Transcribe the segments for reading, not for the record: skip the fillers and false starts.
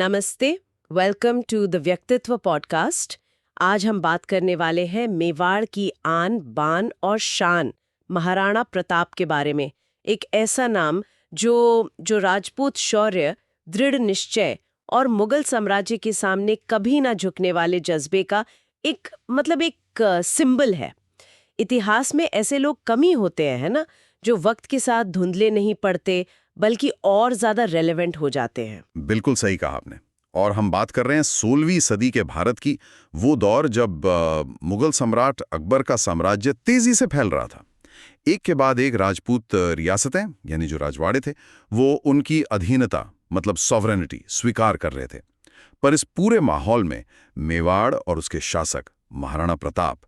नमस्ते, welcome to the व्यक्तित्व podcast. आज हम बात करने वाले हैं मेवाड़ की आन बान और शान महाराणा प्रताप के बारे में। एक ऐसा नाम जो राजपूत शौर्य, दृढ़ निश्चय और मुगल साम्राज्य के सामने कभी ना झुकने वाले जज्बे का एक सिंबल है। इतिहास में ऐसे लोग कम ही होते हैं, है ना, जो वक्त के साथ धुंधले नहीं पड़ते बल्कि और ज्यादा रेलेवेंट हो जाते हैं। बिल्कुल सही कहा आपने। और हम बात कर रहे हैं 16वीं सदी के भारत की, वो दौर जब मुगल सम्राट अकबर का साम्राज्य तेजी से फैल रहा था। एक के बाद एक राजपूत रियासतें, यानी जो राजवाड़े थे, वो उनकी अधीनता मतलब सॉवरेनिटी स्वीकार कर रहे थे। पर इस पूरे माहौल में मेवाड़ और उसके शासक महाराणा प्रताप,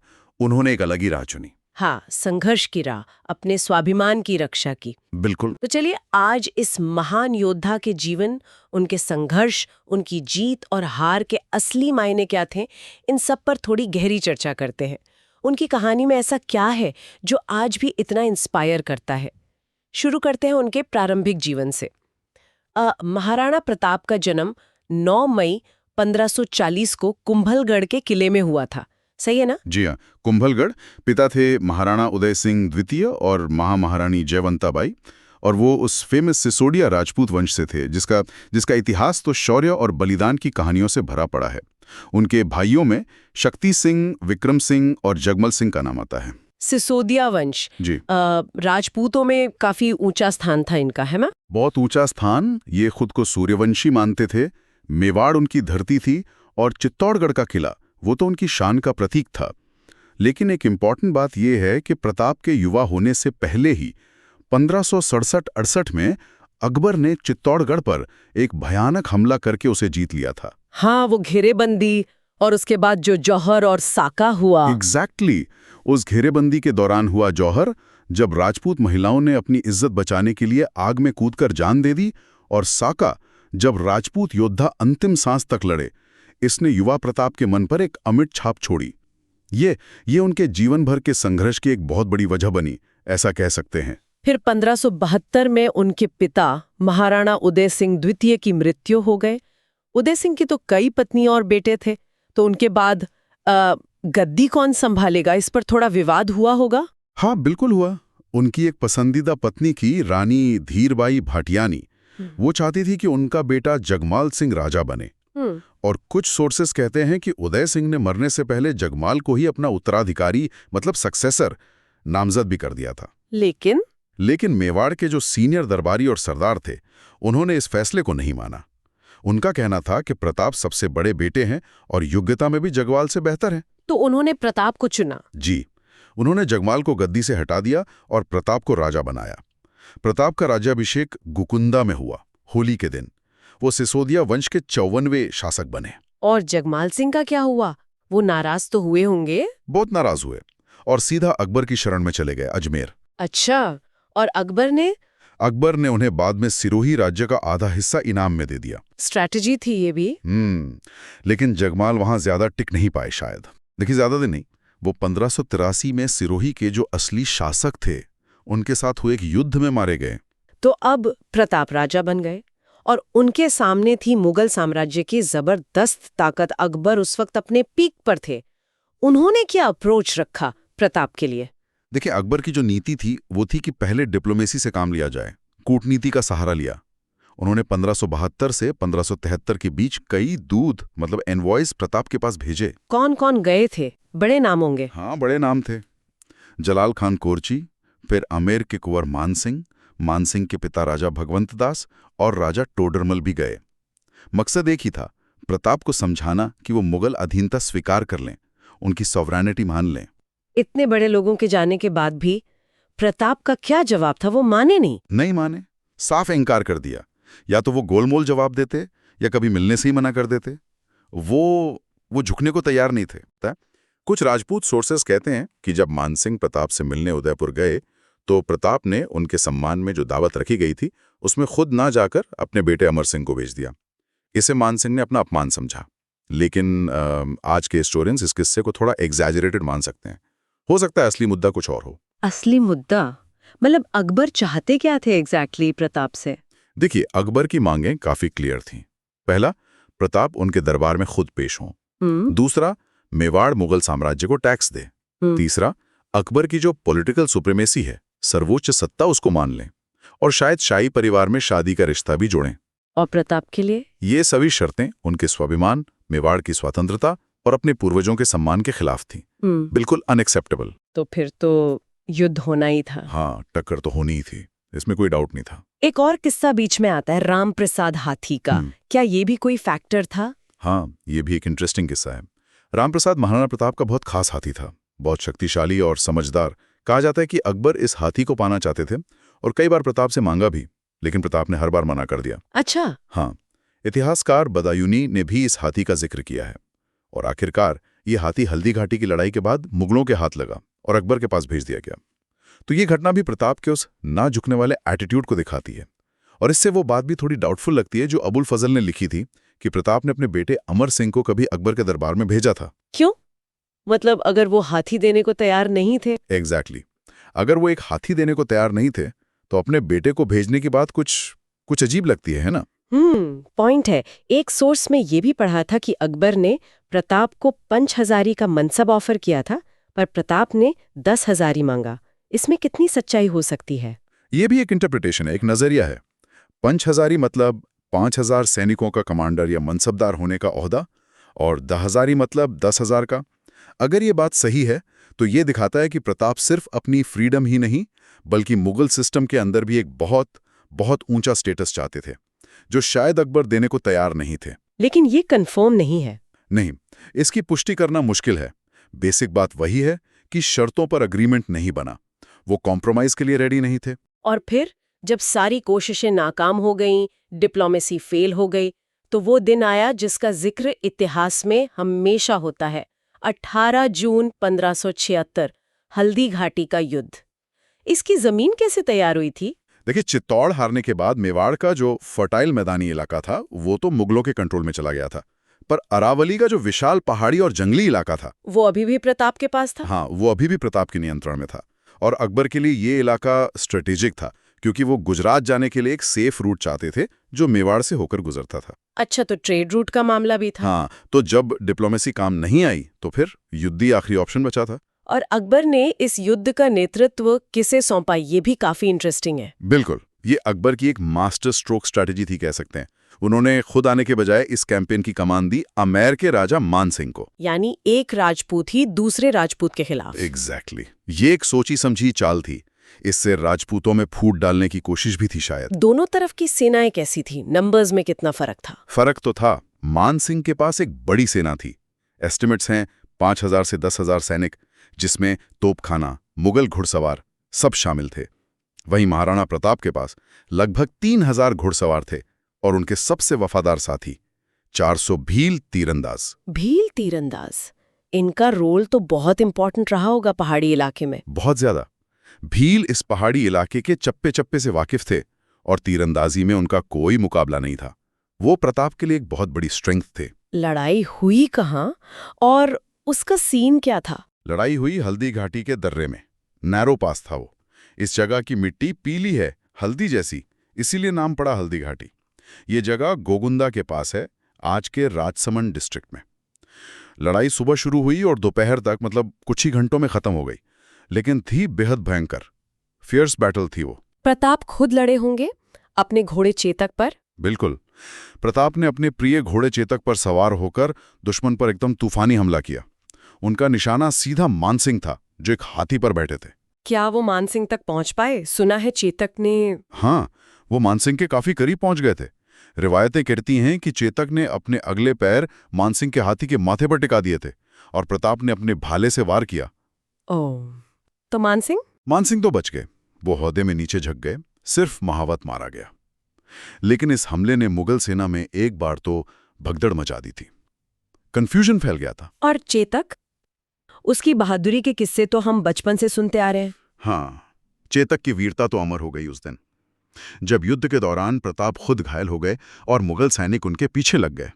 उन्होंने एक अलग ही राह चुनी। हाँ, संघर्ष की राह, अपने स्वाभिमान की रक्षा की। बिल्कुल। तो चलिए आज इस महान योद्धा के जीवन, उनके संघर्ष, उनकी जीत और हार के असली मायने क्या थे, इन सब पर थोड़ी गहरी चर्चा करते हैं। उनकी कहानी में ऐसा क्या है जो आज भी इतना इंस्पायर करता है। शुरू करते हैं उनके प्रारंभिक जीवन से। महाराणा प्रताप का जन्म 9 मई 1540 को कुंभलगढ़ के किले में हुआ था। सही है ना? जी हाँ, कुंभलगढ़। पिता थे महाराणा उदय सिंह द्वितीय और महामहारानी जयवंताबाई, और वो उस फेमस सिसोदिया राजपूत वंश से थे, जिसका इतिहास तो शौर्य और बलिदान की कहानियों से भरा पड़ा है। उनके भाइयों में शक्ति सिंह, विक्रम सिंह और जगमल सिंह का नाम आता है। सिसोदिया वंश जी। राजपूतों में काफी ऊंचा स्थान था इनका, है ना? बहुत ऊंचा स्थान। ये खुद को सूर्यवंशी मानते थे। मेवाड़ उनकी धरती थी और चित्तौड़गढ़ का किला वो तो उनकी शान का प्रतीक था। लेकिन एक इम्पॉर्टेंट बात यह है कि प्रताप के युवा होने से पहले ही 1567-68 में अकबर ने चित्तौड़गढ़ पर एक भयानक हमला करके उसे जीत लिया था। हाँ, वो घेरेबंदी और उसके बाद जो जौहर और साका हुआ। एग्जैक्टली। उस घेरेबंदी के दौरान हुआ जौहर, जब राजपूत महिलाओं ने अपनी इज्जत बचाने के लिए आग में कूदकर जान दे दी, और साका, जब राजपूत योद्धा अंतिम सांस तक लड़े। इसने युवा प्रताप के मन पर एक अमिट छाप छोड़ी। ये उनके जीवन भर के संघर्ष की एक बहुत बड़ी वजह बनी, ऐसा कह सकते हैं। फिर 1572 में उनके पिता महाराणा उदय सिंह द्वितीय की मृत्यु हो गए। उदय सिंह की तो कई पत्नी और बेटे थे, तो उनके बाद गद्दी कौन संभालेगा, इस पर थोड़ा विवाद हुआ होगा। हाँ, बिल्कुल हुआ। उनकी एक पसंदीदा पत्नी की रानी धीरबाई भाटियानी, वो चाहती थी कि उनका बेटा जगमाल सिंह राजा बने। और कुछ सोर्सेस कहते हैं कि उदय सिंह ने मरने से पहले जगमाल को ही अपना उत्तराधिकारी मतलब सक्सेसर नामजद भी कर दिया था। लेकिन मेवाड़ के जो सीनियर दरबारी और सरदार थे, उन्होंने इस फैसले को नहीं माना। उनका कहना था कि प्रताप सबसे बड़े बेटे हैं और योग्यता में भी जगमाल से बेहतर हैं। तो उन्होंने प्रताप को चुना। जी, उन्होंने जगमाल को गद्दी से हटा दिया और प्रताप को राजा बनाया। प्रताप का राज्याभिषेक गुकुंदा में हुआ, होली के दिन। वो सिसोदिया वंश के 54वें शासक बने। और जगमाल सिंह का क्या हुआ? वो नाराज तो हुए होंगे। बहुत नाराज हुए और सीधा अकबर की शरण में चले गए, अजमेर। अच्छा, और अकबर ने उन्हें बाद में सिरोही राज्य का आधा हिस्सा इनाम में दे दिया। स्ट्रैटेजी थी ये भी। लेकिन जगमाल वहां ज्यादा टिक नहीं पाए शायद। देखिए, ज्यादा दिन नहीं, वो 1583 में सिरोही के जो असली शासक थे, उनके साथ हुए एक युद्ध में मारे गए। तो अब प्रताप राजा बन गए और उनके सामने थी मुगल साम्राज्य की जबरदस्त ताकत। अकबर उस वक्त अपने पीक पर थे। उन्होंने क्या अप्रोच रखा प्रताप के लिए? देखिए, अकबर की जो नीति थी वो थी कि पहले डिप्लोमेसी से काम लिया जाए, कूटनीति का सहारा लिया। उन्होंने 1572 से 1573 के बीच कई दूत मतलब एनवॉयज प्रताप के पास भेजे। कौन कौन गए थे? बड़े नाम होंगे। हाँ, बड़े नाम थे। जलाल खान कोरची, फिर आमेर के कुंवर मानसिंह के पिता राजा भगवंत दास और राजा टोडरमल भी गए। मकसद एक ही था, प्रताप को समझाना कि वो मुगल अधीनता स्वीकार कर लें, उनकी सॉवरेनिटी मान लें। इतने बड़े लोगों के जाने के बाद भी प्रताप का क्या जवाब था? वो नहीं माने, साफ इनकार कर दिया। या तो वो गोलमोल जवाब देते या कभी मिलने से ही मना कर देते। वो झुकने को तैयार नहीं थे। कुछ राजपूत सोर्सेस कहते हैं कि जब मानसिंह प्रताप से मिलने उदयपुर गए तो प्रताप ने उनके सम्मान में जो दावत रखी गई थी उसमें खुद ना जाकर अपने बेटे अमर सिंह को भेज दिया। इसे मानसिंह ने अपना अपमान समझा। लेकिन आज के हिस्टोरियंस इस किस्से को थोड़ा एग्जैजरेटेड मान सकते हैं। हो सकता है असली मुद्दा कुछ और हो। असली मुद्दा मतलब अकबर चाहते क्या थे एग्जैक्टली प्रताप से? देखिए, अकबर की मांगें काफी क्लियर थीं। पहला, प्रताप उनके दरबार में खुद पेश हों। दूसरा, मेवाड़ मुगल साम्राज्य को टैक्स दे। तीसरा, अकबर की जो पॉलिटिकल सुप्रीमेसी है, सर्वोच्च सत्ता उसको मान लें। और शायद शाही परिवार में शादी का रिश्ता भी जोड़ें। और प्रताप के लिए ये सभी शर्तें उनके स्वाभिमान, मेवाड़ की स्वतंत्रता और अपने पूर्वजों के सम्मान के खिलाफ थीं। बिल्कुल अनएक्सेप्टेबल। तो फिर तो युद्ध होना ही था। हाँ, टक्कर तो होनी ही थी, इसमें कोई डाउट नहीं था। एक और किस्सा बीच में आता है, राम प्रसाद हाथी का। क्या ये भी कोई फैक्टर था? हाँ, ये भी एक इंटरेस्टिंग किस्सा है। राम प्रसाद महाराणा प्रताप का बहुत खास हाथी था, बहुत शक्तिशाली और समझदार। कहा जाता है कि अकबर इस हाथी को पाना चाहते थे और कई बार प्रताप से मांगा भी, लेकिन प्रताप ने हर बार मना कर दिया। अच्छा। हाँ, इतिहासकार बदायूनी ने भी इस हाथी का जिक्र किया है। और आखिरकार ये हाथी हल्दी घाटी की लड़ाई के बाद मुगलों के हाथ लगा और अकबर के पास भेज दिया गया। तो ये घटना भी प्रताप के उस ना झुकने वाले एटीट्यूड को दिखाती है। और इससे वो बात भी थोड़ी डाउटफुल लगती है जो अबुल फजल ने लिखी थी कि प्रताप ने अपने बेटे अमर सिंह को कभी अकबर के दरबार में भेजा था। क्यों? मतलब अगर वो हाथी देने को तैयार नहीं थे? एग्जैक्टली। अगर वो एक हाथी देने को तैयार नहीं थे तो अपने बेटे को भेजने की बात कुछ अजीब लगती है ना? पॉइंट है। एक सोर्स में ये भी पढ़ा था कि अकबर ने प्रताप को 5,000 का मनसब ऑफर किया था, पर प्रताप ने 10,000 मांगा। इसमें कितनी सच्चाई हो सकती है? ये भी एक इंटरप्रिटेशन है, एक नजरिया है। 5,000 मतलब 5,000 सैनिकों का कमांडर या मनसबदार होने का ओहदा, और 10,000 मतलब 10,000 का। अगर ये बात सही है तो ये दिखाता है कि प्रताप सिर्फ अपनी फ्रीडम ही नहीं बल्कि मुगल सिस्टम के अंदर भी एक बहुत बहुत ऊंचा स्टेटस चाहते थे, जो शायद अकबर देने को तैयार नहीं थे। लेकिन ये कंफर्म नहीं है। नहीं, इसकी पुष्टि करना मुश्किल है। बेसिक बात वही है कि शर्तों पर अग्रीमेंट नहीं बना, वो कॉम्प्रोमाइज के लिए रेडी नहीं थे। और फिर जब सारी कोशिशें नाकाम हो गईं, डिप्लोमेसी फेल हो गई, तो वो दिन आया जिसका जिक्र इतिहास में हमेशा होता है, 18 जून 1576, हल्दी घाटी का युद्ध। इसकी जमीन कैसे तैयार हुई थी? देखिए, चित्तौड़ हारने के बाद मेवाड़ का जो फर्टाइल मैदानी इलाका था वो तो मुगलों के कंट्रोल में चला गया था, पर अरावली का जो विशाल पहाड़ी और जंगली इलाका था वो अभी भी प्रताप के पास था। हाँ, वो अभी भी प्रताप के नियंत्रण में था। और अकबर के लिए ये इलाका स्ट्रेटेजिक था क्योंकि वो गुजरात जाने के लिए एक सेफ रूट चाहते थे जो मेवाड़ से होकर गुजरता था। अच्छा, तो ट्रेड रूट का मामला भी था। हाँ, तो जब डिप्लोमेसी काम नहीं आई तो फिर युद्ध ही आखिरी ऑप्शन बचा था। और अकबर ने इस युद्ध का नेतृत्व किसे सौंपा, ये भी काफी इंटरेस्टिंग है। बिल्कुल, ये अकबर की एक मास्टर स्ट्रोक स्ट्रैटेजी थी, कह सकते हैं। उन्होंने खुद आने के बजाय इस कैंपेन की कमान दी आमेर के राजा मान सिंह को। यानी एक राजपूत ही दूसरे राजपूत के खिलाफ। एग्जैक्टली। ये एक सोची समझी चाल थी। इससे राजपूतों में फूट डालने की कोशिश भी थी शायद। दोनों तरफ की सेनाएं कैसी थी? नंबर्स में कितना फर्क था? फर्क तो था। मान सिंह के पास एक बड़ी सेना थी। एस्टिमेट्स हैं 5,000 से 10,000 सैनिक, जिसमें तोपखाना, मुगल घुड़सवार सब शामिल थे। वहीं महाराणा प्रताप के पास लगभग 3,000 घुड़सवार थे और उनके सबसे वफादार साथी 400 भील तीरंदाज। भील तीरंदाज, इनका रोल तो बहुत इंपॉर्टेंट रहा होगा पहाड़ी इलाके में। बहुत ज्यादा। भील इस पहाड़ी इलाके के चप्पे चप्पे से वाकिफ थे और तीरंदाजी में उनका कोई मुकाबला नहीं था। वो प्रताप के लिए एक बहुत बड़ी स्ट्रेंथ थे। लड़ाई हुई कहाँ और उसका सीन क्या था? लड़ाई हुई हल्दी घाटी के दर्रे में। नैरो पास था वो। इस जगह की मिट्टी पीली है, हल्दी जैसी, इसीलिए नाम पड़ा हल्दी घाटी। ये जगह गोगुंदा के पास है, आज के राजसमंद डिस्ट्रिक्ट में। लड़ाई सुबह शुरू हुई और दोपहर तक, मतलब कुछ ही घंटों में खत्म हो गई, लेकिन थी बेहद भयंकर। फियर्स बैटल थी वो। प्रताप खुद लड़े होंगे अपने घोड़े चेतक पर? बिल्कुल। प्रताप ने अपने प्रिय घोड़े चेतक पर सवार होकर दुश्मन पर एकदम तूफानी हमला किया। उनका निशाना सीधा मानसिंह था, जो एक हाथी पर बैठे थे। क्या वो मानसिंह तक पहुंच पाए? सुना है चेतक ने। हाँ, वो मानसिंह के काफी करीब पहुंच गए थे। रिवायतें कहती हैं कि चेतक ने अपने अगले पैर मानसिंह के हाथी के माथे पर टिका दिए थे और प्रताप ने अपने भाले से वार किया। ओह, तो मानसिंह तो बच गए। वो हौदे में नीचे झुक गए, सिर्फ महावत मारा गया। लेकिन इस हमले ने मुगल सेना में एक बार तो भगदड़ मचा दी थी। कंफ्यूजन फैल गया था। और चेतक, उसकी बहादुरी के किस्से तो हम बचपन से सुनते आ रहे हैं। हाँ, चेतक की वीरता तो अमर हो गई उस दिन। जब युद्ध के दौरान प्रताप खुद घायल हो गए और मुगल सैनिक उनके पीछे लग गए,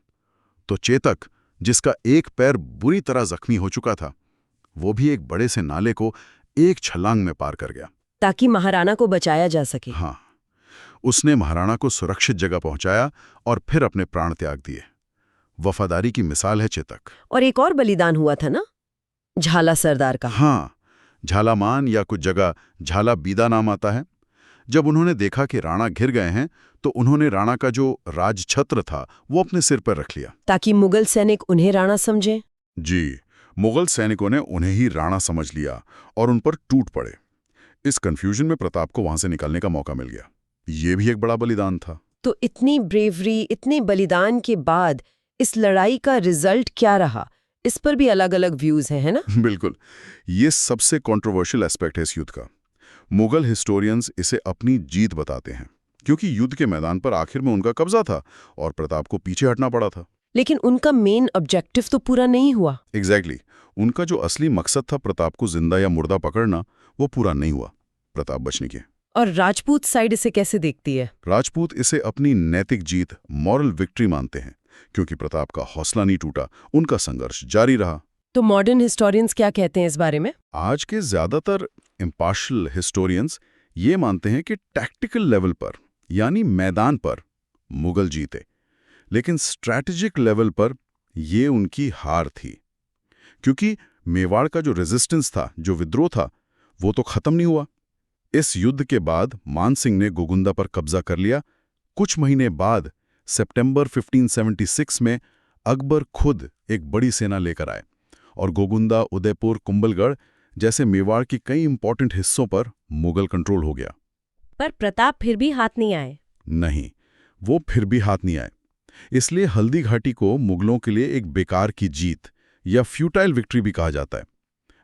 तो चेतक, जिसका एक पैर बुरी तरह जख्मी हो चुका था, वो भी एक बड़े से नाले को एक छलांग में पार कर गया ताकि महाराणा को बचाया जा सके। हाँ, उसने महाराणा को सुरक्षित जगह पहुंचाया और फिर अपने प्राण त्याग दिए। वफादारी की मिसाल है चेतक। और एक और बलिदान हुआ था ना, झाला सरदार का। हाँ, झालामान या कुछ जगह झाला बीदा नाम आता है। जब उन्होंने देखा कि राणा घिर गए हैं तो उन्होंने राणा का जो राजछत्र था वो अपने सिर पर रख लिया, ताकि मुगल सैनिक उन्हें राणा समझे। जी, मुगल सैनिकों ने उन्हें ही राणा समझ लिया और उन पर टूट पड़े। इस कंफ्यूजन में प्रताप को वहां से निकलने का मौका मिल गया। ये भी एक बड़ा बलिदान था। तो इतनी ब्रेवरी, इतने बलिदान के बाद इस लड़ाई का रिजल्ट क्या रहा, इस पर भी अलग अलग व्यूज हैं, है ना? बिल्कुल, ये सबसे कंट्रोवर्शियल एस्पेक्ट है इस युद्ध का। मुगल हिस्टोरियंस इसे अपनी जीत बताते हैं क्योंकि युद्ध के मैदान पर आखिर में उनका कब्जा था और प्रताप को पीछे हटना पड़ा था। लेकिन उनका मेन ऑब्जेक्टिव तो पूरा नहीं हुआ। एग्जैक्टली, उनका जो असली मकसद था प्रताप को जिंदा या मुर्दा पकड़ना, वो पूरा नहीं हुआ प्रताप बचने के। और राजपूत साइड इसे कैसे देखती है? राजपूत इसे अपनी नैतिक जीत, मॉरल विक्ट्री मानते हैं क्योंकि प्रताप का हौसला नहीं टूटा, उनका संघर्ष जारी रहा। तो मॉडर्न हिस्टोरियंस क्या कहते हैं इस बारे में? आज के ज्यादातर इम्पार्शियल हिस्टोरियंस ये मानते हैं कि टैक्टिकल लेवल पर यानी मैदान पर मुगल जीते, लेकिन स्ट्रैटेजिक लेवल पर ये उनकी हार थी क्योंकि मेवाड़ का जो रेजिस्टेंस था, जो विद्रोह था, वो तो खत्म नहीं हुआ। इस युद्ध के बाद मान सिंह ने गोगुंदा पर कब्जा कर लिया। कुछ महीने बाद सितंबर 1576 में अकबर खुद एक बड़ी सेना लेकर आए और गोगुंदा, उदयपुर, कुंभलगढ़ जैसे मेवाड़ के कई इंपॉर्टेंट हिस्सों पर मुगल कंट्रोल हो गया। पर प्रताप फिर भी हाथ नहीं आए। नहीं, वो फिर भी हाथ नहीं आए। इसलिए हल्दी घाटी को मुगलों के लिए एक बेकार की जीत या फ्यूटाइल विक्ट्री भी कहा जाता है।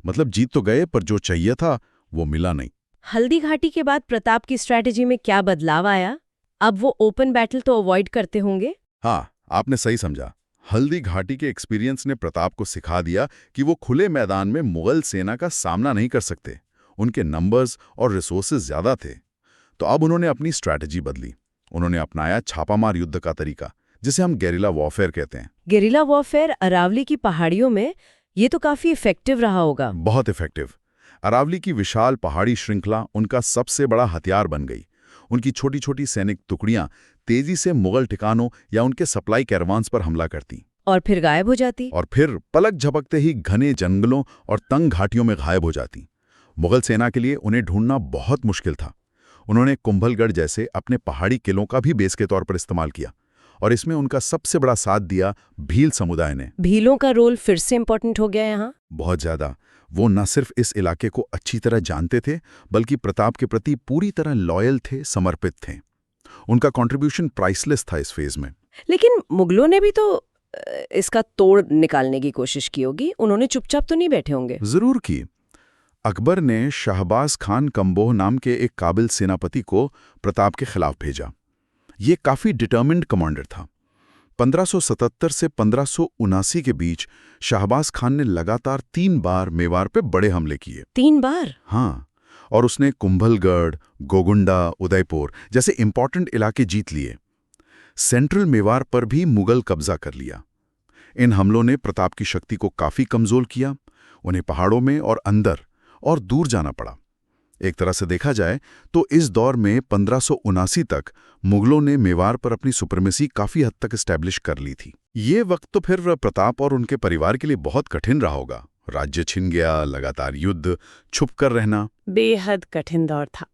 मतलब जीत तो गए पर जो चाहिए था वो मिला नहीं। हल्दी घाटी के बाद प्रताप की स्ट्रैटेजी में क्या बदलाव आया? अब वो ओपन बैटल तो अवॉइड करते होंगे। हाँ, आपने सही समझा। हल्दी घाटी के एक्सपीरियंस ने प्रताप को सिखा दिया कि वो खुले मैदान में मुगल सेना का सामना नहीं कर सकते। उनके नंबर्स और रिसोर्सेज ज्यादा थे। तो अब उन्होंने अपनी स्ट्रैटेजी बदली। उन्होंने अपनाया छापामार युद्ध का तरीका, जिसे हम गेरिला वॉरफेयर कहते हैं। गेरिला वॉरफेयर अरावली की पहाड़ियों में ये तो काफी इफेक्टिव रहा होगा। बहुत इफेक्टिव। अरावली की विशाल पहाड़ी श्रृंखला उनका सबसे बड़ा हथियार बन गई। उनकी छोटी छोटी सैनिक टुकड़ियां तेजी से मुगल ठिकानों या उनके सप्लाई कैरवान्स पर हमला करती और फिर गायब हो जाती। और फिर पलक झपकते ही घने जंगलों और तंग घाटियों में गायब हो जाती। मुगल सेना के लिए उन्हें ढूंढना बहुत मुश्किल था। उन्होंने कुंभलगढ़ जैसे अपने पहाड़ी किलों का भी बेस के तौर पर इस्तेमाल किया और इसमें उनका सबसे बड़ा साथ दिया भील समुदाय ने। भीलों का रोल फिर से इंपॉर्टेंट हो गया यहाँ। बहुत ज्यादा। वो न सिर्फ इस इलाके को अच्छी तरह जानते थे, बल्कि प्रताप के प्रति पूरी तरह लॉयल थे, समर्पित थे। उनका कंट्रीब्यूशन प्राइसलेस था इस फेज में। लेकिन मुगलों ने भी तो इसका तोड़ निकालने की कोशिश की होगी। उन्होंने चुपचाप तो नहीं बैठे होंगे। जरूर की। अकबर ने शाहबाज खान कंबोह नाम के एक काबिल सेनापति को प्रताप के खिलाफ भेजा। ये काफी डिटर्मिन्ड कमांडर था। 1577 से 1579 के बीच शाहबाज खान ने लगातार 3 बार मेवाड़ पे बड़े हमले किए। 3 बार? हाँ, और उसने कुंभलगढ़, गोगुंडा, उदयपुर जैसे इंपॉर्टेंट इलाके जीत लिए। सेंट्रल मेवाड़ पर भी मुगल कब्जा कर लिया। इन हमलों ने प्रताप की शक्ति को काफी कमजोर किया। उन्हें पहाड़ों में और अंदर और दूर जाना पड़ा। एक तरह से देखा जाए तो इस दौर में 1579 तक मुगलों ने मेवाड़ पर अपनी सुप्रीमेसी काफी हद तक एस्टैब्लिश कर ली थी। ये वक्त तो फिर प्रताप और उनके परिवार के लिए बहुत कठिन रहा होगा। राज्य छिन गया, लगातार युद्ध, छुप कर रहना। बेहद कठिन दौर था।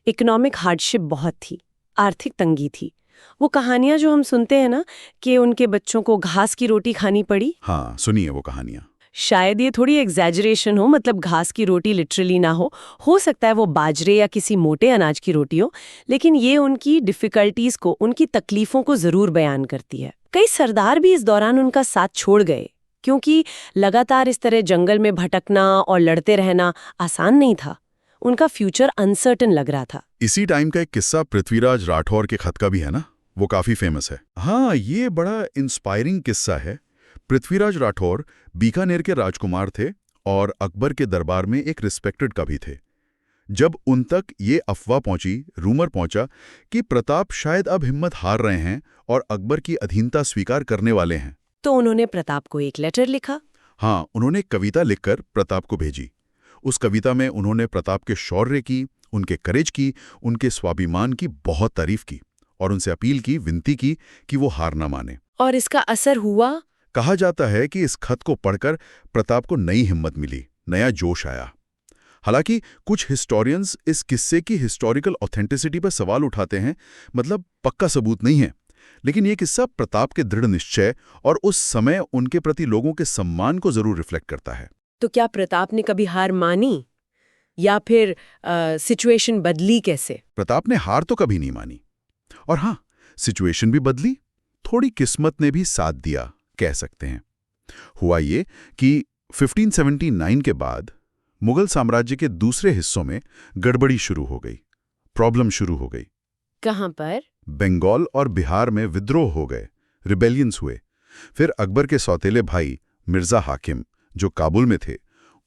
इकोनॉमिक हार्डशिप बहुत थी, आर्थिक तंगी थी। वो कहानियां जो हम सुनते हैं ना कि उनके बच्चों को घास की रोटी खानी पड़ी। हाँ, सुनिए वो कहानियां। शायद ये थोड़ी एग्जैजरेशन हो, मतलब घास की रोटी लिटरली ना हो सकता है वो बाजरे या किसी मोटे अनाज की रोटी हो, लेकिन ये उनकी डिफिकल्टीज को, उनकी तकलीफों को जरूर बयान करती है। कई सरदार भी इस दौरान उनका साथ छोड़ गए क्योंकि लगातार इस तरह जंगल में भटकना और लड़ते रहना आसान नहीं था। उनका फ्यूचर अनसर्टन लग रहा था। इसी टाइम का एक किस्सा पृथ्वीराज राठौर के खत का भी है ना, वो काफी फेमस है। हाँ, ये बड़ा इंस्पायरिंग किस्सा है। पृथ्वीराज राठौर बीकानेर के राजकुमार थे और अकबर के दरबार में एक रिस्पेक्टेड कवि थे। जब उन तक ये अफवाह पहुंची, रूमर पहुंचा कि प्रताप शायद अब हिम्मत हार रहे हैं और अकबर की अधीनता स्वीकार करने वाले हैं, तो उन्होंने प्रताप को एक लेटर लिखा। हाँ, उन्होंने एक कविता लिखकर प्रताप को भेजी। उस कविता में उन्होंने प्रताप के शौर्य की, उनके करेज की, उनके स्वाभिमान की बहुत तारीफ की और उनसे अपील की, विनती की कि वो हार न माने। और इसका असर हुआ? कहा जाता है कि इस खत को पढ़कर प्रताप को नई हिम्मत मिली, नया जोश आया। हालांकि कुछ हिस्टोरियंस इस किस्से की हिस्टोरिकल ऑथेंटिसिटी पर सवाल उठाते हैं, मतलब पक्का सबूत नहीं है, लेकिन ये किस्सा प्रताप के दृढ़ निश्चय और उस समय उनके प्रति लोगों के सम्मान को जरूर रिफ्लेक्ट करता है। तो क्या प्रताप ने कभी हार मानी या फिर सिचुएशन बदली कैसे? प्रताप ने हार तो कभी नहीं मानी, और हाँ, सिचुएशन भी बदली, थोड़ी किस्मत ने भी साथ दिया, कह सकते हैं। हुआ ये कि 1579 के बाद मुगल साम्राज्य के दूसरे हिस्सों में गड़बड़ी शुरू हो गई, प्रॉब्लम शुरू हो गई। कहाँ पर? बंगाल और बिहार में विद्रोह हो गए, रिबेलियंस हुए। फिर अकबर के सौतेले भाई मिर्जा हाकिम, जो काबुल में थे,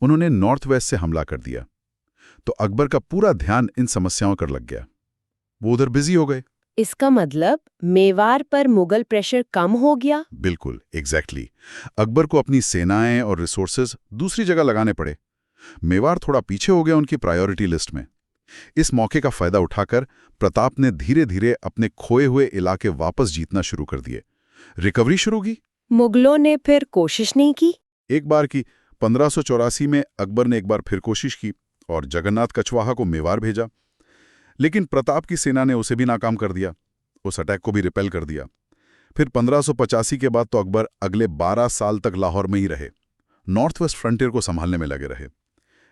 उन्होंने नॉर्थ वेस्ट से हमला कर दिया। तो अकबर का पूरा ध्यान इन समस्याओं पर लग गया, वो उधर बिजी हो गए। इसका मतलब मेवाड़ पर मुगल प्रेशर कम हो गया? बिल्कुल, एग्जैक्टली। अकबर को अपनी सेनाएं और रिसोर्सेज दूसरी जगह लगाने पड़े। मेवाड़ थोड़ा पीछे हो गया उनकी प्रायोरिटी लिस्ट में। इस मौके का फायदा उठाकर प्रताप ने धीरे धीरे अपने खोए हुए इलाके वापस जीतना शुरू कर दिए, रिकवरी शुरू की। मुगलों ने फिर कोशिश नहीं की? एक बार की 1584 में अकबर ने एक बार फिर कोशिश की और जगन्नाथ कछवाहा को मेवाड़ भेजा, लेकिन प्रताप की सेना ने उसे भी नाकाम कर दिया, उस अटैक को भी रिपेल कर दिया। फिर 1585 के बाद तो अकबर अगले 12 साल तक लाहौर में ही रहे, नॉर्थ वेस्ट फ्रंटियर को संभालने में लगे रहे।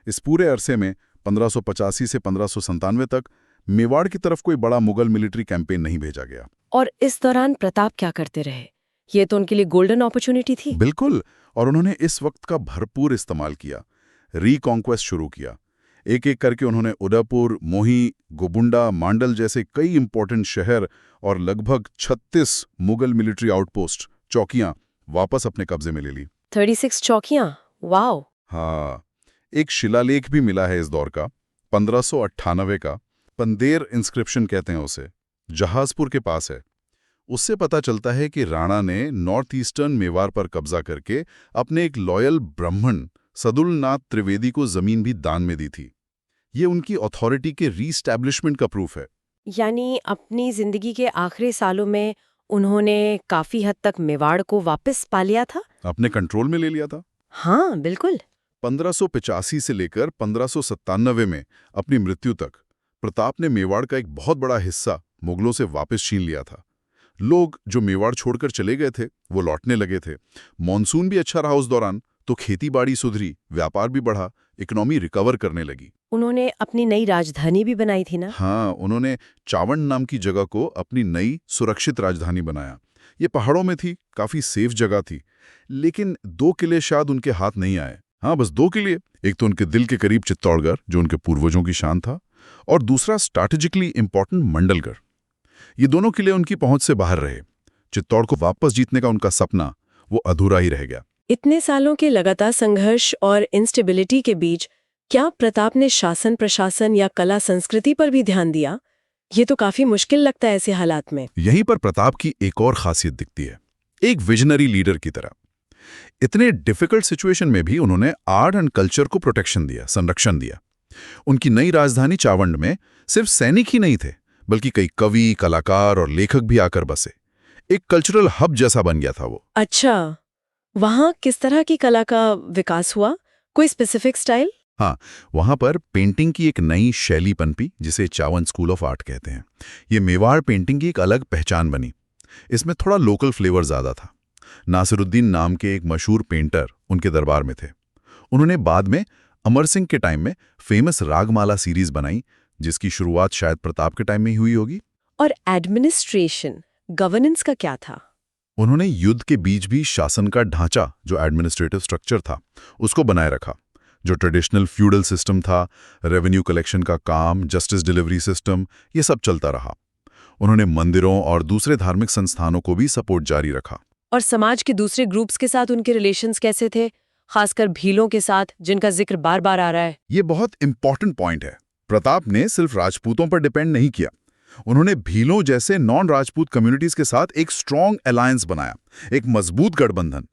इस पूरे अरसे में 1585 से 1597 तक मेवाड़ की तरफ कोई बड़ा मुगल मिलिट्री कैंपेन नहीं भेजा गया। और इस दौरान प्रताप क्या करते रहे? ये तो उनके लिए गोल्डन अपॉर्चुनिटी थी। बिल्कुल, और उन्होंने इस वक्त का भरपूर इस्तेमाल किया, रीकॉन्क्वेस्ट शुरू किया। एक एक करके उन्होंने उदयपुर, मोही, गोबुंडा, मांडल जैसे कई इंपॉर्टेंट शहर और लगभग 36 मुगल मिलिट्री आउटपोस्ट, चौकियां वापस अपने कब्जे में ले ली। 36 चौकियां? वाओ! हाँ, एक शिलालेख भी मिला है इस दौर का, 1598 का, पंदेर इंस्क्रिप्शन कहते हैं उसे, जहाजपुर के पास है। उससे पता चलता है कि राणा ने नॉर्थ ईस्टर्न मेवाड़ पर कब्जा करके अपने एक लॉयल ब्राह्मण सदुलनाथ त्रिवेदी को जमीन भी दान में दी थी। ये उनकी अथॉरिटी के रीस्टैब्लिशमेंट का प्रूफ है। यानी अपनी जिंदगी के आखिरी सालों में उन्होंने काफी हद तक मेवाड़ को वापस पा लिया था, अपने कंट्रोल में ले लिया था। हाँ बिल्कुल। 1585 से लेकर 1597 में अपनी मृत्यु तक प्रताप ने मेवाड़ का एक बहुत बड़ा हिस्सा मुगलों से वापस छीन लिया था। लोग जो मेवाड़ छोड़कर चले गए थे वो लौटने लगे थे। मॉनसून भी अच्छा रहा उस दौरान, तो खेती बाड़ी सुधरी, व्यापार भी बढ़ा, इकोनॉमी रिकवर करने लगी। उन्होंने अपनी नई राजधानी भी बनाई थी ना? हाँ, उन्होंने चावंड नाम की जगह को अपनी नई सुरक्षित राजधानी बनाया। ये पहाड़ों में थी, काफी सेफ जगह थी, लेकिन 2 किले शायद उनके हाथ नहीं आए। हाँ, बस 2 किले। एक तो उनके दिल के करीब चित्तौड़गढ़, जो उनके पूर्वजों की शान था, और दूसरा स्ट्रैटेजिकली इंपॉर्टेंट मंडलगढ़। ये दोनों किले उनकी पहुंच से बाहर रहे। चित्तौड़ को वापस जीतने का उनका सपना वो अधूरा ही रह गया। इतने सालों के लगातार संघर्ष और इंस्टेबिलिटी के बीच क्या प्रताप ने शासन प्रशासन या कला संस्कृति पर भी ध्यान दिया? ये तो काफी मुश्किल लगता है ऐसे हालात में। यहीं पर प्रताप की एक और खासियत दिखती है, एक विजनरी लीडर की तरह। इतने डिफिकल्ट सिचुएशन में भी उन्होंने आर्ट एंड कल्चर को प्रोटेक्शन दिया, संरक्षण दिया। उनकी नई राजधानी चावंड में सिर्फ सैनिक ही नहीं थे, बल्कि कई कवि, कलाकार और लेखक भी आकर बसे। एक कल्चरल हब जैसा बन गया था वो। अच्छा, वहाँ किस तरह की कला का विकास हुआ? कोई स्पेसिफिक स्टाइल? हाँ, वहाँ पर पेंटिंग की एक नई शैली पनपी, जिसे चावंड स्कूल ऑफ आर्ट कहते हैं। ये मेवाड़ पेंटिंग की एक अलग पहचान बनी। इसमें थोड़ा लोकल फ्लेवर ज़्यादा था। नासिरुद्दीन नाम के एक मशहूर पेंटर उनके दरबार में थे। उन्होंने बाद में अमर सिंह के टाइम में फेमस रागमाला सीरीज बनाई, जिसकी शुरुआत शायद प्रताप के टाइम में ही हुई होगी। और एडमिनिस्ट्रेशन, गवर्नेंस का क्या था? उन्होंने युद्ध के बीच भी शासन का ढांचा, जो एडमिनिस्ट्रेटिव स्ट्रक्चर था, उसको बनाए रखा। जो ट्रेडिशनल फ्यूडल सिस्टम था, रेवेन्यू कलेक्शन का काम, जस्टिस डिलीवरी सिस्टम, ये सब चलता रहा। उन्होंने मंदिरों और दूसरे धार्मिक संस्थानों को भी सपोर्ट जारी रखा। और समाज के दूसरे ग्रुप्स के साथ उनके रिलेशंस कैसे थे, खासकर भीलों के साथ, जिनका जिक्र बार बार आ रहा है? ये बहुत इंपॉर्टेंट पॉइंट है। प्रताप ने सिर्फ राजपूतों पर डिपेंड नहीं किया। उन्होंने भीलों जैसे नॉन राजपूत कम्युनिटीज के साथ एक स्ट्रॉन्ग अलायंस बनाया, एक मजबूत गठबंधन।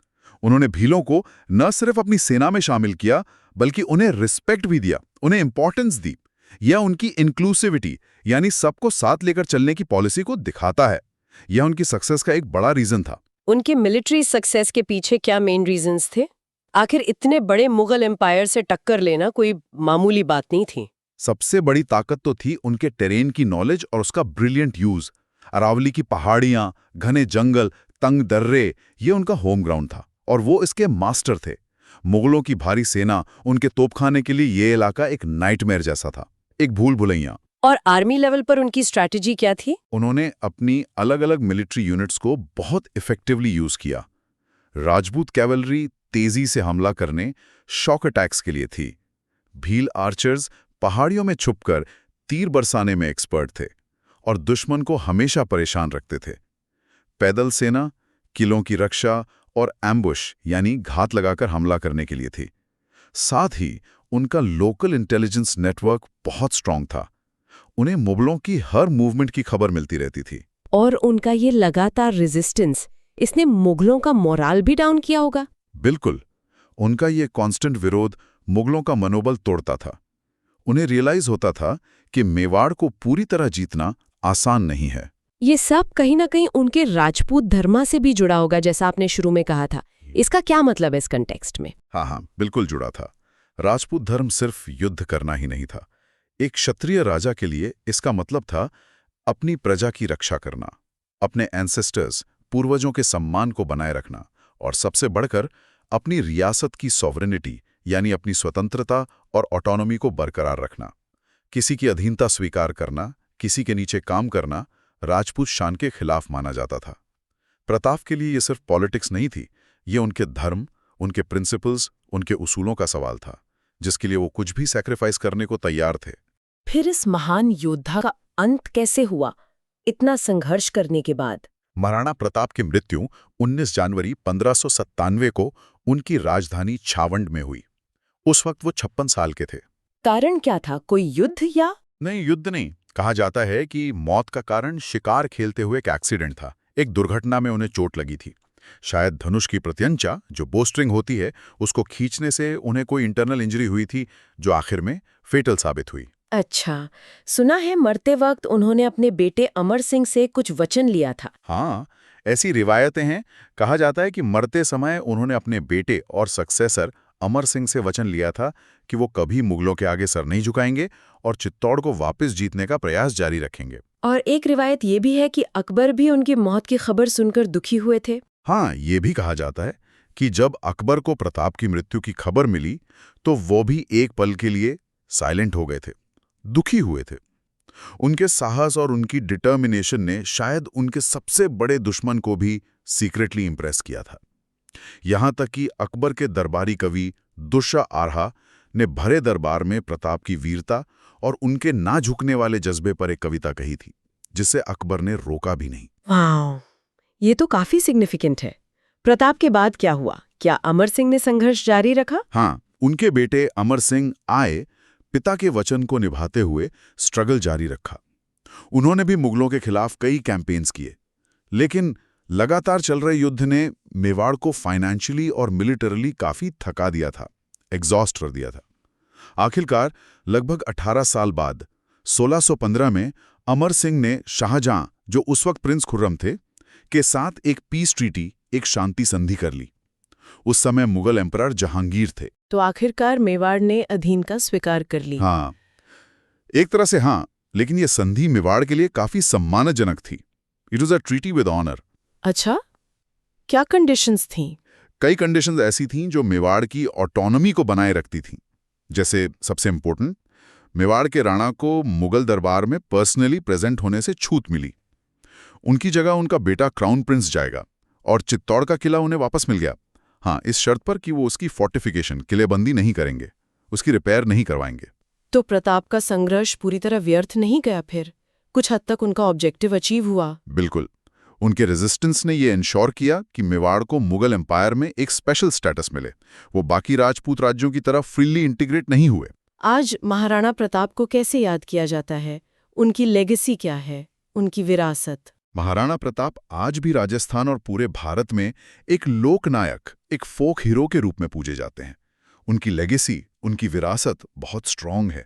उन्होंने भीलों को न सिर्फ अपनी सेना में शामिल किया, बल्कि उन्हें रिस्पेक्ट भी दिया, उन्हें इंपॉर्टेंस दी। यह उनकी इंक्लूसिविटी यानी सबको साथ लेकर चलने की पॉलिसी को दिखाता है। यह उनकी सक्सेस का एक बड़ा रीजन था। उनके मिलिट्री सक्सेस के पीछे क्या मेन रीजंस थे? आखिर इतने बड़े मुगल एम्पायर से टक्कर लेना कोई मामूली बात नहीं थी। सबसे बड़ी ताकत तो थी उनके टेरेन की नॉलेज और उसका ब्रिलियंट यूज। अरावली की पहाड़ियां, घने जंगल, तंग दर्रे, ये उनका होम ग्राउंड था और वो इसके मास्टर थे। मुगलों की भारी सेना, उनके तोपखाने के लिए ये इलाका एक नाइटमेयर जैसा था, एक भूल भुलैया। और आर्मी लेवल पर उनकी स्ट्रैटेजी क्या थी? उन्होंने अपनी अलग अलग मिलिट्री यूनिट्स को बहुत इफेक्टिवली यूज किया। राजपूत कैवलरी तेजी से हमला करने, शॉक अटैक्स के लिए थी। भील आर्चर्स पहाड़ियों में छुपकर तीर बरसाने में एक्सपर्ट थे और दुश्मन को हमेशा परेशान रखते थे। पैदल सेना किलों की रक्षा और एम्बुश यानी घात लगाकर हमला करने के लिए थी। साथ ही उनका लोकल इंटेलिजेंस नेटवर्क बहुत स्ट्रांग था। उन्हें मुगलों की हर मूवमेंट की खबर मिलती रहती थी। और उनका ये लगातार रेजिस्टेंस, इसने मुगलों का मोराल भी डाउन किया होगा। बिल्कुल, उनका ये कांस्टेंट विरोध मुगलों का मनोबल तोड़ता था। उन्हें रियलाइज होता था कि मेवाड़ को पूरी तरह जीतना आसान नहीं है। ये सब कहीं ना कहीं उनके राजपूत धर्म से भी जुड़ा होगा, जैसा आपने शुरू में कहा था। इसका क्या मतलब है इस कंटेक्स्ट में? हाँ, बिल्कुल जुड़ा था। राजपूत धर्म सिर्फ युद्ध करना ही नहीं था। एक क्षत्रिय राजा के लिए इसका मतलब था अपनी प्रजा की रक्षा करना, अपने एंसेस्टर्स, पूर्वजों के सम्मान को बनाए रखना और सबसे बढ़कर अपनी रियासत की सॉवरेनिटी यानी अपनी स्वतंत्रता और ऑटोनॉमी को बरकरार रखना। किसी की अधीनता स्वीकार करना, किसी के नीचे काम करना राजपूत शान के खिलाफ माना जाता था। प्रताप के लिए ये सिर्फ पॉलिटिक्स नहीं थी, ये उनके धर्म, उनके प्रिंसिपल्स, उनके उसूलों का सवाल था, जिसके लिए वो कुछ भी सैक्रिफाइस करने को तैयार थे। फिर इस महान योद्धा का अंत कैसे हुआ, इतना संघर्ष करने के बाद? महाराणा प्रताप की मृत्यु 19 जनवरी 1597 को उनकी राजधानी छावंड में हुई। उस वक्त वो 56 साल के थे। कारण क्या था? कोई युद्ध या? नहीं, युद्ध नहीं। कहा जाता है कि मौत का कारण शिकार खेलते हुए एक एक्सीडेंट था। एक दुर्घटना में उन्हें चोट लगी थी। शायद धनुष की प्रत्यंचा, जो बोस्ट्रिंग होती है, उसको खींचने से उन्हें कोई इंटरनल इंजरी हुई थी, जो आखिर में फेटल साबित हुई। अच्छा, सुना है मरते वक्त उन्होंने अपने बेटे अमर सिंह से कुछ वचन लिया था। हाँ, ऐसी रिवायतें हैं। कहा जाता है कि मरते समय उन्होंने अपने बेटे और सक्सेसर अमर सिंह से वचन लिया था कि वो कभी मुगलों के आगे सर नहीं झुकाएंगे और चित्तौड़ को वापस जीतने का प्रयास जारी रखेंगे। और एक रिवायत ये भी है कि अकबर भी उनकी मौत की खबर सुनकर दुखी हुए थे। हाँ, ये भी कहा जाता है कि जब अकबर को प्रताप की मृत्यु की खबर मिली तो वो भी एक पल के लिए साइलेंट हो गए थे, दुखी हुए थे। उनके साहस और उनकी डिटर्मिनेशन ने शायद उनके सबसे बड़े दुश्मन को भी सीक्रेटली इंप्रेस किया था। यहां तक कि अकबर के दरबारी कवि दुर्शा आरहा ने भरे दरबार में प्रताप की वीरता और उनके ना झुकने वाले जज्बे पर एक कविता कही थी, जिसे अकबर ने रोका भी नहीं। वाह, ये तो काफी सिग्निफिकेंट है। प्रताप के बाद क्या हुआ? क्या अमर सिंह ने संघर्ष जारी रखा? हाँ, उनके बेटे अमर सिंह आए पिता के वचन को निभाते हुए स्ट्रगल जारी रखा। उन्होंने भी मुगलों के खिलाफ कई कैंपेन्स किए, लेकिन लगातार चल रहे युद्ध ने मेवाड़ को फाइनेंशियली और मिलिटरली काफी थका दिया था, एग्जॉस्ट कर दिया था। आखिरकार लगभग 18 साल बाद 1615 में अमर सिंह ने शाहजहां, जो उस वक्त प्रिंस खुर्रम थे, के साथ एक पीस ट्रीटी, एक शांति संधि कर ली। उस समय मुगल एम्परर जहांगीर थे। तो आखिरकार मेवाड़ ने अधीनता स्वीकार कर ली। हाँ, एक तरह से हाँ, लेकिन यह संधि मेवाड़ के लिए काफी सम्मानजनक थी। It was a treaty with honour. अच्छा, क्या कंडीशंस थीं? कई कंडीशंस ऐसी थीं जो मेवाड़ की ऑटोनॉमी को बनाए रखती थीं। जैसे सबसे इंपॉर्टेंट, मेवाड़ के राणा को मुगल दरबार में पर्सनली प्रेजेंट होने से छूट मिली। उनकी जगह उनका बेटा क्राउन प्रिंस जाएगा और चित्तौड़ का किला उन्हें वापस मिल गया। हाँ, इस शर्त पर कि वो उसकी फोर्टिफिकेशन, किलेबंदी नहीं करेंगे, उसकी रिपेयर नहीं करवाएंगे। तो प्रताप का संघर्ष पूरी तरह व्यर्थ नहीं गया फिर? कुछ हद तक उनका ऑब्जेक्टिव अचीव हुआ? बिल्कुल। उनके रेजिस्टेंस ने ये इंश्योर किया कि मेवाड़ को मुगल एम्पायर में एक स्पेशल स्टेटस मिले। वो बाकी राजपूत राज्यों की तरह फ्रीली इंटीग्रेट नहीं हुए। आज महाराणा प्रताप को कैसे याद किया जाता है? उनकी लेगेसी क्या है, उनकी विरासत? महाराणा प्रताप आज भी राजस्थान और पूरे भारत में एक लोकनायक, एक फोक हीरो के रूप में पूजे जाते हैं। उनकी लेगेसी, उनकी विरासत बहुत स्ट्रांग है।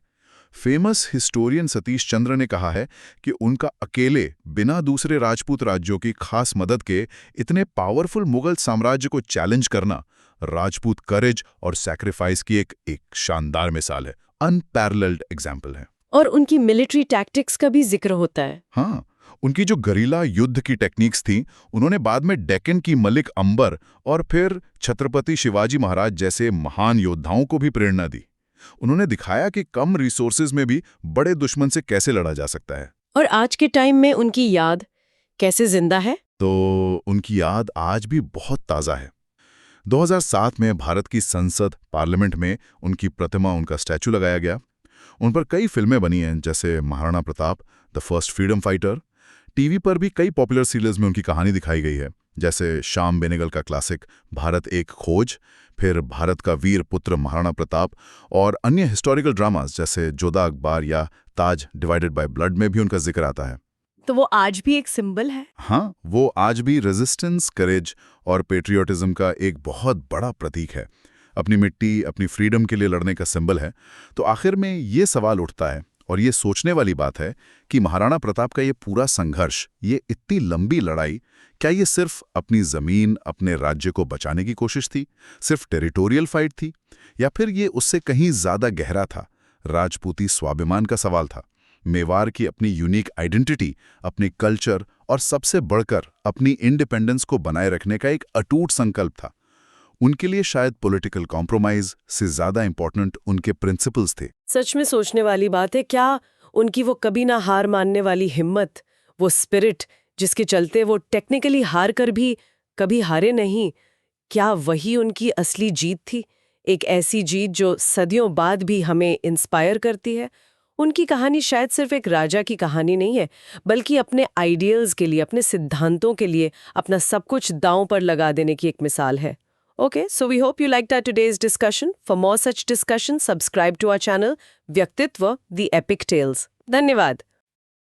फेमस हिस्टोरियन सतीश चंद्र ने कहा है कि उनका अकेले बिना दूसरे राजपूत राज्यों की खास मदद के इतने पावरफुल मुगल साम्राज्य को चैलेंज करना राजपूत करेज और सैक्रिफाइस की एक शानदार मिसाल है, अनपैरेलल्ड एग्जाम्पल है। और उनकी मिलिट्री टैक्टिक्स का भी जिक्र होता है। हाँ, उनकी जो गरिला युद्ध की टेक्निक्स थी, उन्होंने बाद में डेक्कन की मलिक अंबर और फिर छत्रपति शिवाजी महाराज जैसे महान योद्धाओं को भी प्रेरणा दी। उन्होंने दिखाया कि कम रिसोर्सेज में भी बड़े दुश्मन से कैसे लड़ा जा सकता है। और आज के टाइम में उनकी याद कैसे जिंदा है? तो उनकी याद आज भी बहुत ताज़ा है। 2007 में भारत की संसद पार्लियामेंट में उनकी प्रतिमा, उनका स्टैचू लगाया गया। उन पर कई फिल्में बनी हैं, जैसे Maharana Pratap, the first freedom fighter. TV पर भी कई पॉपुलर सीरियल्स में उनकी कहानी दिखाई गई है, जैसे श्याम बेनेगल का क्लासिक भारत एक खोज, फिर भारत का वीर पुत्र महाराणा प्रताप, और अन्य हिस्टोरिकल ड्रामास जैसे जोधा अकबर या ताज डिवाइडेड बाय ब्लड में भी उनका जिक्र आता है। तो वो आज भी एक सिंबल है। हाँ, वो आज भी रेजिस्टेंस, करेज और पेट्रियोटिज्म का एक बहुत बड़ा प्रतीक है। अपनी मिट्टी, अपनी फ्रीडम के लिए लड़ने का सिंबल है। तो आखिर में ये सवाल उठता है, और ये सोचने वाली बात है कि महाराणा प्रताप का ये पूरा संघर्ष, ये इतनी लंबी लड़ाई, क्या ये सिर्फ अपनी जमीन, अपने राज्य को बचाने की कोशिश थी, सिर्फ टेरिटोरियल फाइट थी, या फिर ये उससे कहीं ज्यादा गहरा था, राजपूती स्वाभिमान का सवाल था, मेवाड़ की अपनी यूनिक आइडेंटिटी, अपनी कल्चर और सबसे बढ़कर अपनी इंडिपेंडेंस को बनाए रखने का एक अटूट संकल्प था। उनके लिए शायद पॉलिटिकल कॉम्प्रोमाइज से ज्यादा इंपॉर्टेंट उनके प्रिंसिपल्स थे। सच में सोचने वाली बात है, क्या उनकी वो कभी ना हार मानने वाली हिम्मत, वो स्पिरिट जिसके चलते वो टेक्निकली हार कर भी कभी हारे नहीं, क्या वही उनकी असली जीत थी? एक ऐसी जीत जो सदियों बाद भी हमें इंस्पायर करती है। उनकी कहानी शायद सिर्फ एक राजा की कहानी नहीं है, बल्कि अपने आइडियल्स के लिए, अपने सिद्धांतों के लिए अपना सब कुछ दांव पर लगा देने की एक मिसाल है। Okay, so we hope you liked our today's discussion. For more such discussions, subscribe to our channel, Vyaktitva, The Epic Tales. धन्यवाद।